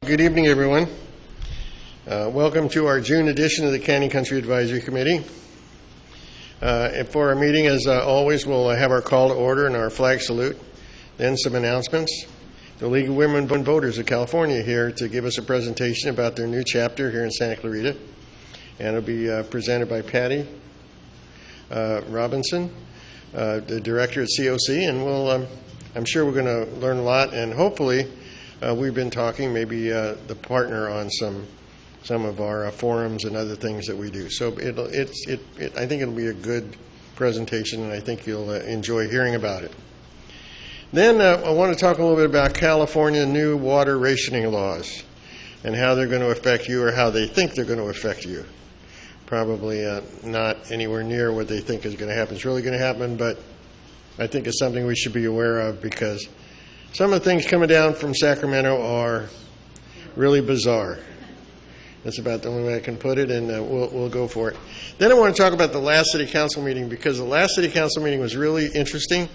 Good evening, everyone. Welcome to our June edition of the County Country Advisory Committee. And for our meeting, as always, we'll have our call to order and our flag salute, then some announcements. The League of Women Voters of California here to give us a presentation about their new chapter here in Santa Clarita. And it'll be presented by Patty Robinson, the director at COC, and I'm sure we're going to learn a lot, and hopefully we've been talking, maybe the partner on some of our forums and other things that we do. So I think it'll be a good presentation, and I think you'll enjoy hearing about it. Then I want to talk a little bit about California new water rationing laws and how they're going to affect you, or how they think they're going to affect you. Probably not anywhere near what they think is going to happen. It's really going to happen, but I think it's something we should be aware of, because some of the things coming down from Sacramento are really bizarre. That's about the only way I can put it, and we'll go for it. Then I want to talk about the last City Council meeting, because the last City Council meeting was really interesting.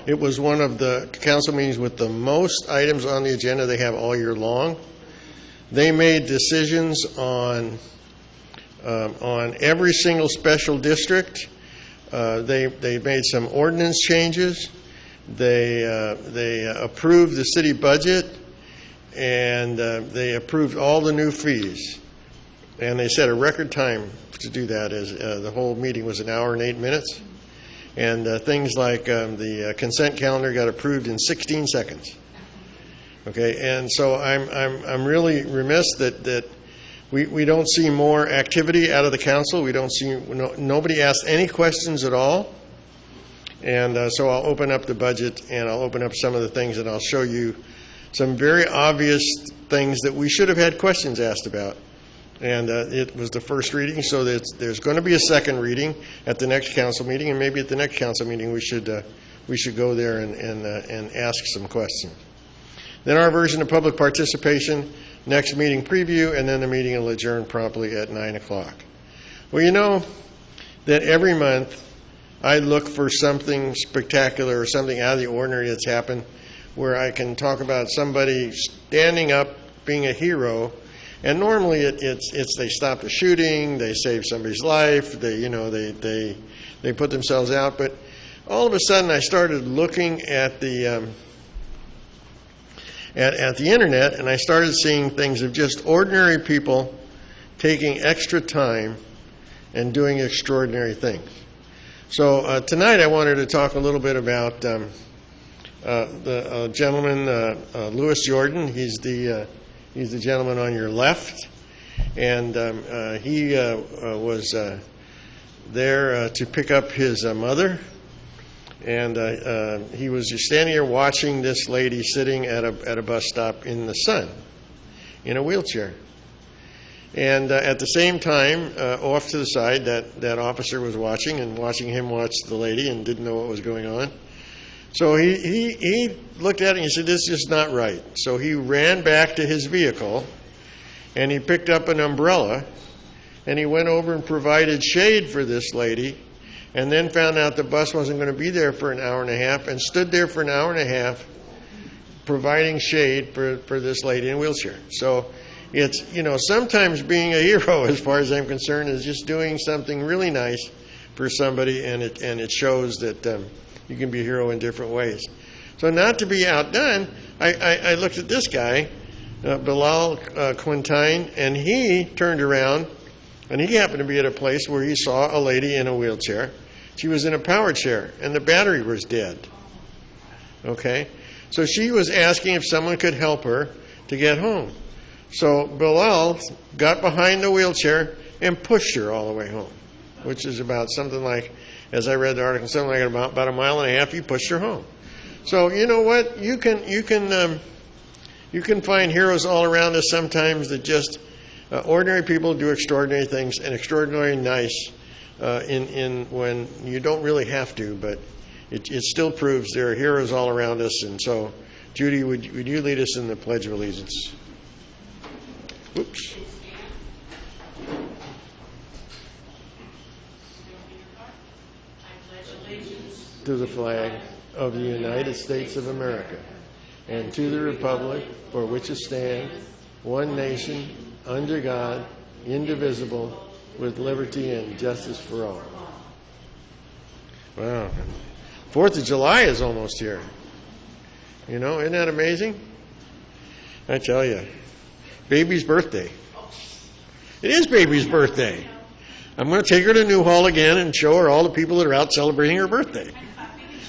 It was one of the council meetings with the most items on the agenda they have all year long. They made decisions on every single special district. They made some ordinance changes. They approved the city budget, and they approved all the new fees. And they set a record time to do that, as the whole meeting was 1 hour and 8 minutes. And things like the consent calendar got approved in 16 seconds. Okay, and so I'm really remiss that we don't see more activity out of the council. We don't see nobody asked any questions at all. And so I'll open up the budget, and I'll open up some of the things, and I'll show you some very obvious things that we should have had questions asked about. And it was the first reading, so there's going to be a second reading at the next council meeting, and maybe at the next council meeting we should go there and ask some questions. Then our version of public participation, next meeting preview, and then the meeting will adjourn promptly at 9 o'clock. Well, you know that every month I look for something spectacular or something out of the ordinary that's happened, where I can talk about somebody standing up, being a hero. And normally it's they stopped a shooting, they saved somebody's life, they put themselves out. But all of a sudden I started looking at the at the internet, and I started seeing things of just ordinary people taking extra time and doing extraordinary things. So tonight I wanted to talk a little bit about the gentleman, Louis Jordan. He's the gentleman on your left, and he was there to pick up his mother, and he was just standing here watching this lady sitting at a bus stop in the sun in a wheelchair. And at the same time, off to the side, that officer was watching him watch the lady, and didn't know what was going on. So he looked at it and he said, "This is just not right." So he ran back to his vehicle, and he picked up an umbrella, and he went over and provided shade for this lady, and then found out the bus wasn't going to be there for 1.5 hours, and stood there for 1.5 hours providing shade for this lady in a wheelchair. So it's, sometimes being a hero, as far as I'm concerned, is just doing something really nice for somebody, and it shows that you can be a hero in different ways. So not to be outdone, I looked at this guy, Bilal Quintine, and he turned around, and he happened to be at a place where he saw a lady in a wheelchair. She was in a power chair, and the battery was dead. Okay? So she was asking if someone could help her to get home. So Bilal got behind the wheelchair and pushed her all the way home, which is about something like, as I read the article, something like about 1.5 miles, he pushed her home. So you know what? You can find heroes all around us sometimes, that just ordinary people do extraordinary things, and extraordinarily nice in when you don't really have to, but it still proves there are heroes all around us. And so, Judy, would you lead us in the Pledge of Allegiance? Oops. To the flag of the United States of America and to the republic for which it stands, one nation, under God, indivisible, with liberty and justice for all. Wow. 4th of July is almost here. You know, isn't that amazing? I tell you, baby's birthday. It is baby's birthday. I'm going to take her to Newhall again and show her all the people that are out celebrating her birthday.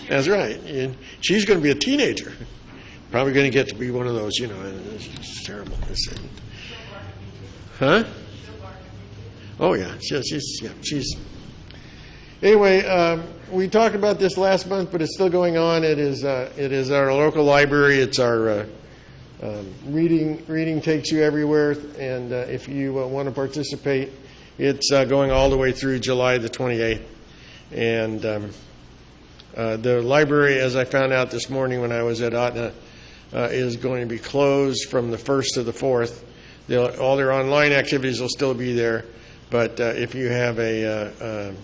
That's right. And she's going to be a teenager. Probably going to get to be one of those, you know, it's terrible. Huh? Oh, yeah. She's. Anyway, we talked about this last month, but it's still going on. It is our local library. It's our reading takes you everywhere, and if you want to participate, it's going all the way through July the 28th. And the library, as I found out this morning when I was at Ahtna, is going to be closed from the 1st to the 4th. All their online activities will still be there, but if you have a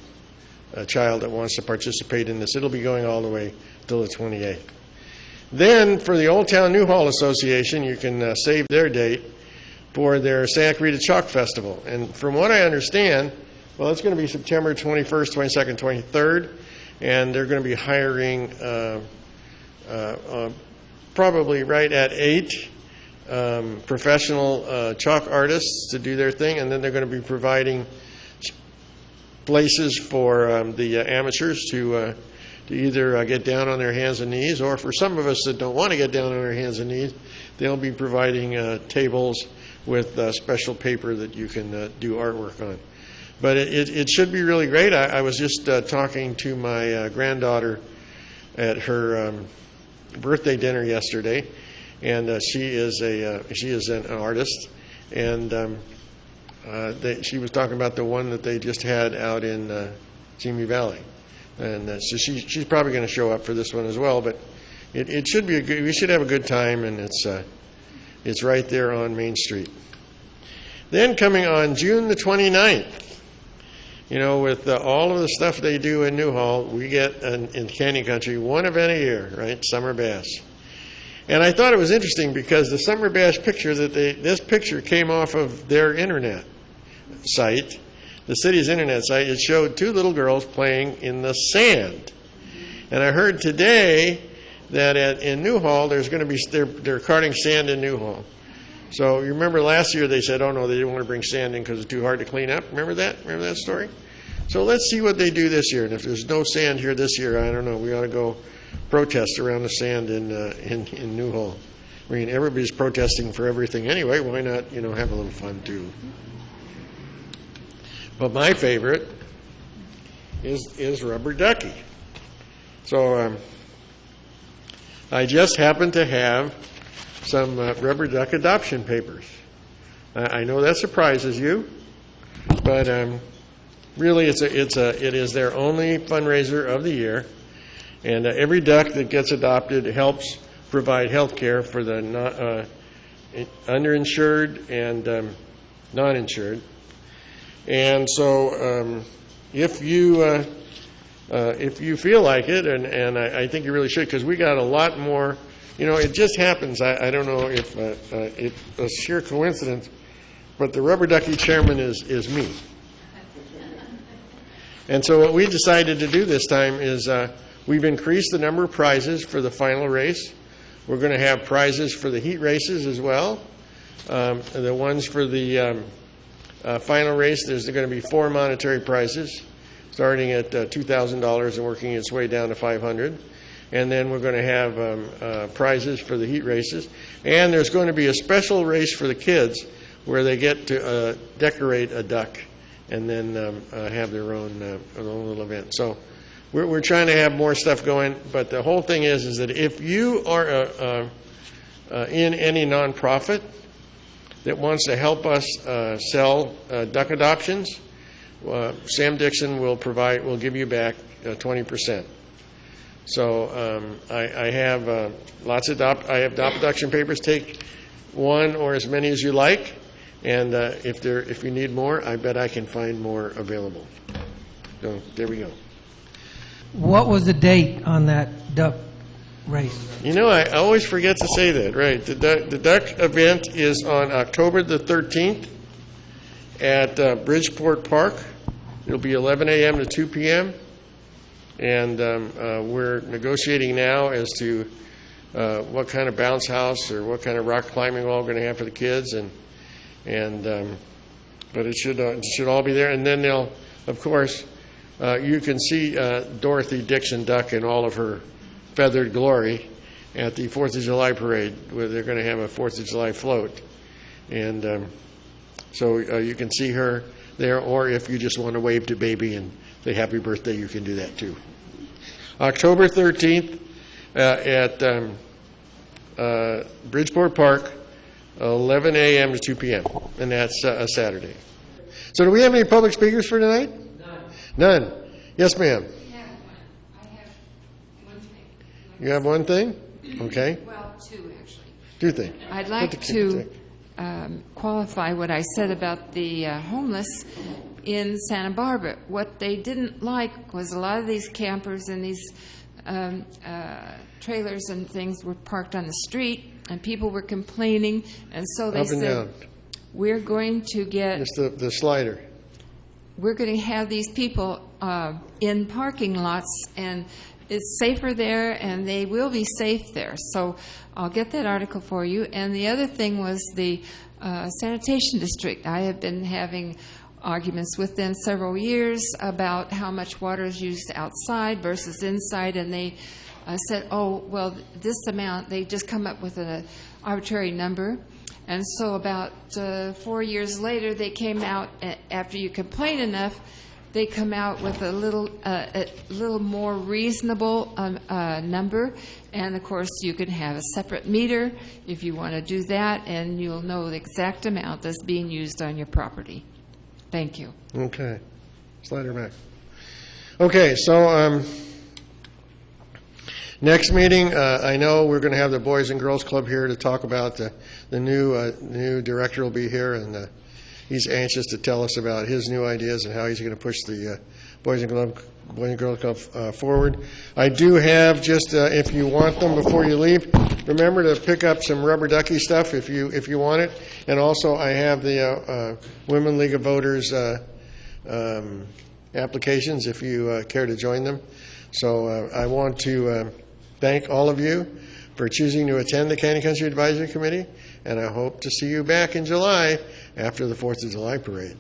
child that wants to participate in this, it'll be going all the way till the 28th. Then, for the Old Town Newhall Association, you can save their date for their Clarita Chalk Festival. And from what I understand, well, it's going to be September 21st, 22nd, 23rd, and they're going to be hiring probably right at 8 professional chalk artists to do their thing, and then they're going to be providing places for the amateurs to either get down on their hands and knees, or for some of us that don't want to get down on our hands and knees, they'll be providing tables with special paper that you can do artwork on. But it should be really great. I was just talking to my granddaughter at her birthday dinner yesterday, and she is an artist, and she was talking about the one that they just had out in Simi Valley. And so she's probably going to show up for this one as well. But it should be we should have a good time, and it's right there on Main Street. Then coming on June the 29th, you know, with all of the stuff they do in Newhall, we get in Canyon Country one event a year, right? Summer Bash. And I thought it was interesting because the Summer Bash picture this picture came off of their internet site. The city's internet site, it showed 2 little girls playing in the sand. And I heard today that in Newhall, there's going to be, they're carting sand in Newhall. So you remember last year they said, oh no, they didn't want to bring sand in because it's too hard to clean up. Remember that? Remember that story? So let's see what they do this year. And if there's no sand here this year, I don't know, we ought to go protest around the sand in Newhall. I mean, everybody's protesting for everything anyway. Why not, you know, have a little fun too? But my favorite is Rubber Ducky. So I just happen to have some rubber duck adoption papers. I know that surprises you, but really it is their only fundraiser of the year, and every duck that gets adopted helps provide health care for the underinsured and non-insured. And so if you feel like it, and I think you really should, because we got a lot more, you know, it just happens, I don't know if it's a sheer coincidence, but the Rubber Ducky chairman is me. And so what we decided to do this time is we've increased the number of prizes for the final race. We're going to have prizes for the heat races as well. The ones for the final race, there's going to be 4 monetary prizes, starting at $2,000 and working its way down to $500. And then we're going to have prizes for the heat races. And there's going to be a special race for the kids where they get to decorate a duck and then have their own little event. So we're trying to have more stuff going. But the whole thing is that if you are in any nonprofit that wants to help us sell duck adoptions, Sam Dixon will give you back 20%. So I have lots of adoption papers. Take one or as many as you like, and if you need more, I bet I can find more available. So there we go. What was the date on that duck Right. You know, I always forget to say that, right. The duck event is on October the 13th at Bridgeport Park. It'll be 11 a.m. to 2 p.m. And we're negotiating now as to what kind of bounce house or what kind of rock climbing wall we're going to have for the kids. But it should all be there. And then they'll, of course, you can see Dorothy Dixon Duck in all of her feathered glory at the 4th of July parade, where they're going to have a 4th of July float. And so you can see her there, or if you just want to wave to baby and say happy birthday, you can do that too. October 13th at Bridgeport Park, 11 a.m. to 2 p.m., and that's a Saturday. So do we have any public speakers for tonight? None. Yes, ma'am. I have one thing. You have one thing? Okay. Well, two, actually. Two things. I'd like to qualify what I said about the homeless in Santa Barbara. What they didn't like was a lot of these campers and these trailers and things were parked on the street, and people were complaining, and so they said, down. We're going to get... Just the slider. We're going to have these people in parking lots, and it's safer there, and they will be safe there. So I'll get that article for you. And the other thing was the sanitation district. I have been having arguments with them several years about how much water is used outside versus inside, and they said, oh, well, this amount, they just come up with an arbitrary number. And so about 4 years later, they came out, after you complain enough, they come out with a little more reasonable number. And, of course, you can have a separate meter if you want to do that, and you'll know the exact amount that's being used on your property. Thank you. Okay. Slide her back. Okay, so next meeting, I know we're going to have the Boys and Girls Club here to talk about the new director will be here, and he's anxious to tell us about his new ideas and how he's going to push the Boys and Girls Club forward. I do have, just if you want them before you leave, remember to pick up some rubber ducky stuff if you want it. And also I have the Women League of Voters applications if you care to join them. So I want to thank all of you for choosing to attend the County Country Advisory Committee, and I hope to see you back in July after the 4th of July parade.